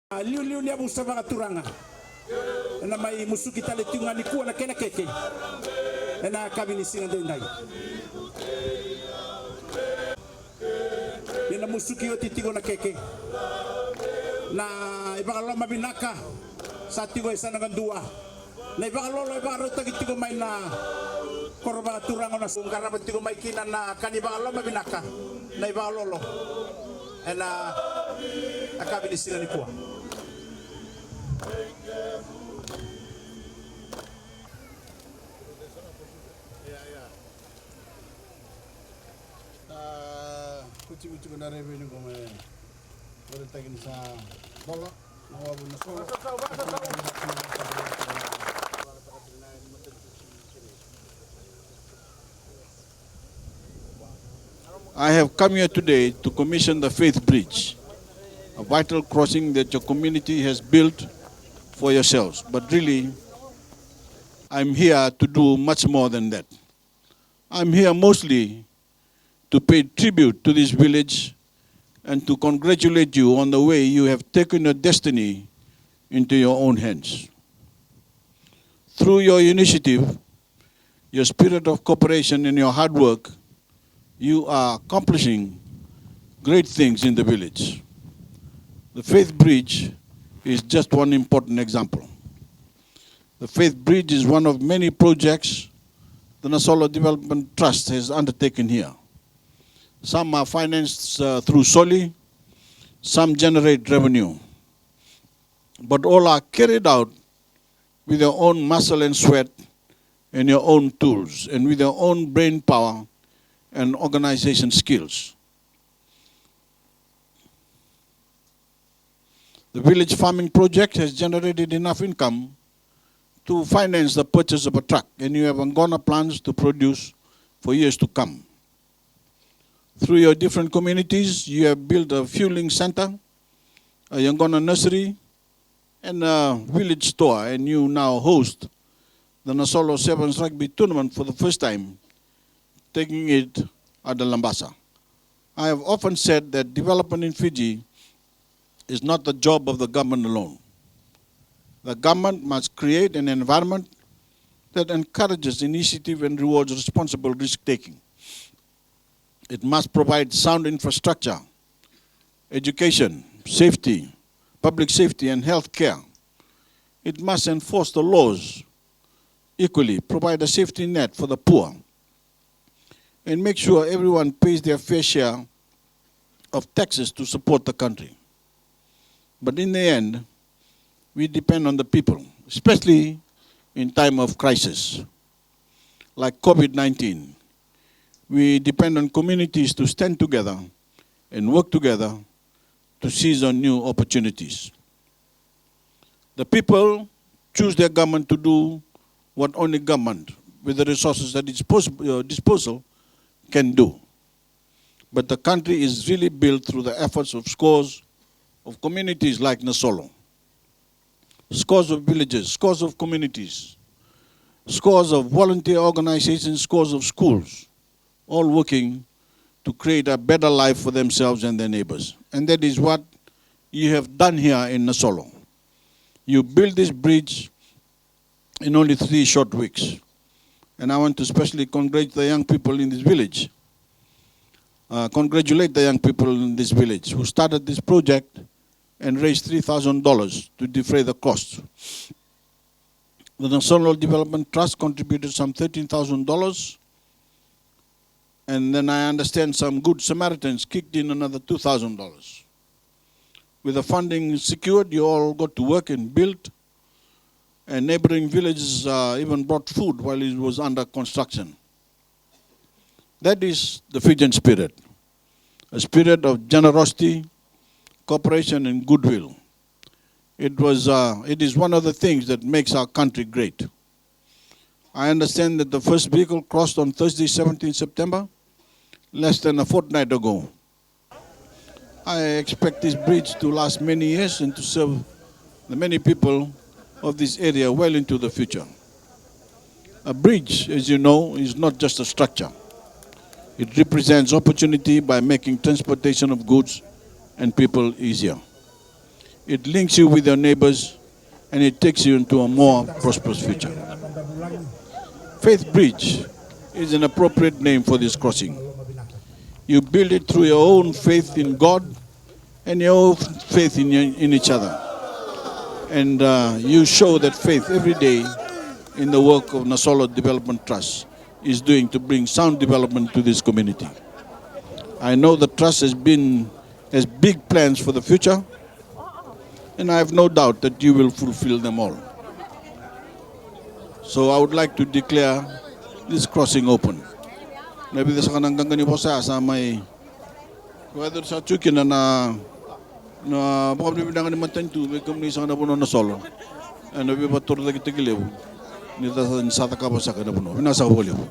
Liu ni abusa mga turanga. Na may musuki talit yung anikua na kenakeke. Na kami ni singa din dai. Na musuki o titigo na keke. Na ibang lolo mabinaka sa tigo isa na gandua. Na ibang lolo ibang rota gitigo may na korba turanga na sungkara batigo may kinan na kanibang lolo mabinaka. Na ibang lolo. Na akabi ni sila ni kuwa. Kuci-kuci kena revenue kome Voreqe sa bola nawabu Nasolo. I have come here today to commission the Faith Bridge, a vital crossing that your community has built for yourselves. But really, I'm here to do much more than that. I'm here mostly to pay tribute to this village and to congratulate you on the way you have taken your destiny into your own hands. Through your initiative, your spirit of cooperation and your hard work, you are accomplishing great things in the village. The Faith Bridge is just one important example. The Faith Bridge is one of many projects the Nasolo Development Trust has undertaken here. Some are financed through soli, some generate revenue. But all are carried out with your own muscle and sweat and your own tools and with your own brain power and organization skills. The village farming project has generated enough income to finance the purchase of a truck, and you have Angona plans to produce for years to come. Through your different communities, you have built a fueling center, a Angona nursery, and a village store, and you now host the Nasolo Sevens Rugby Tournament for the first time, taking it at the Lambasa. I have often said that development in Fiji is not the job of the government alone. The government must create an environment that encourages initiative and rewards responsible risk-taking. It must provide sound infrastructure, education, safety, public safety, and health care. It must enforce the laws equally, provide a safety net for the poor, and make sure everyone pays their fair share of taxes to support the country. But in the end, we depend on the people, especially in time of crisis, like COVID-19. We depend on communities to stand together and work together to seize on new opportunities. The people choose their government to do what only government, with the resources at its disposal, can do. But the country is really built through the efforts of scores of communities like Nasolo, scores of villages, scores of communities, scores of volunteer organizations, scores of schools, all working to create a better life for themselves and their neighbors. And that is what you have done here in Nasolo. You built this bridge in only 3 short weeks. And I want to especially congratulate the young people in this village. Who started this project and raised $3,000 to defray the costs. The Nasolo Development Trust contributed some $13,000, and then I understand some good Samaritans kicked in another $2,000. With the funding secured, you all got to work and built, and neighboring villages even brought food while it was under construction. That is the Fijian spirit, a spirit of generosity, cooperation, and goodwill. It is one of the things that makes our country great. I understand that the first vehicle crossed on Thursday, 17 September, less than a fortnight ago. I expect this bridge to last many years and to serve the many people of this area well into the future. A bridge, as you know, is not just a structure. It represents opportunity by making transportation of goods and people easier. it links you with your neighbors, and it takes you into a more prosperous future. Faith Bridge is an appropriate name for this crossing. You build it through your own faith in God and your own faith in each other. And you show that faith every day in the work of Nasolo Development Trust is doing to bring sound development to this community. I know the trust has big plans for the future, and I have no doubt that you will fulfill them all. So I would like to declare this crossing open. Nabi sa kanang gangani po sa may whether sa chukin na bukam ni bidangan ni matantu may kumni sa kanapuno na solo. Nabi batur lagi tigilew. Nita sa taka pa sa kanapuno. Nasa huli po.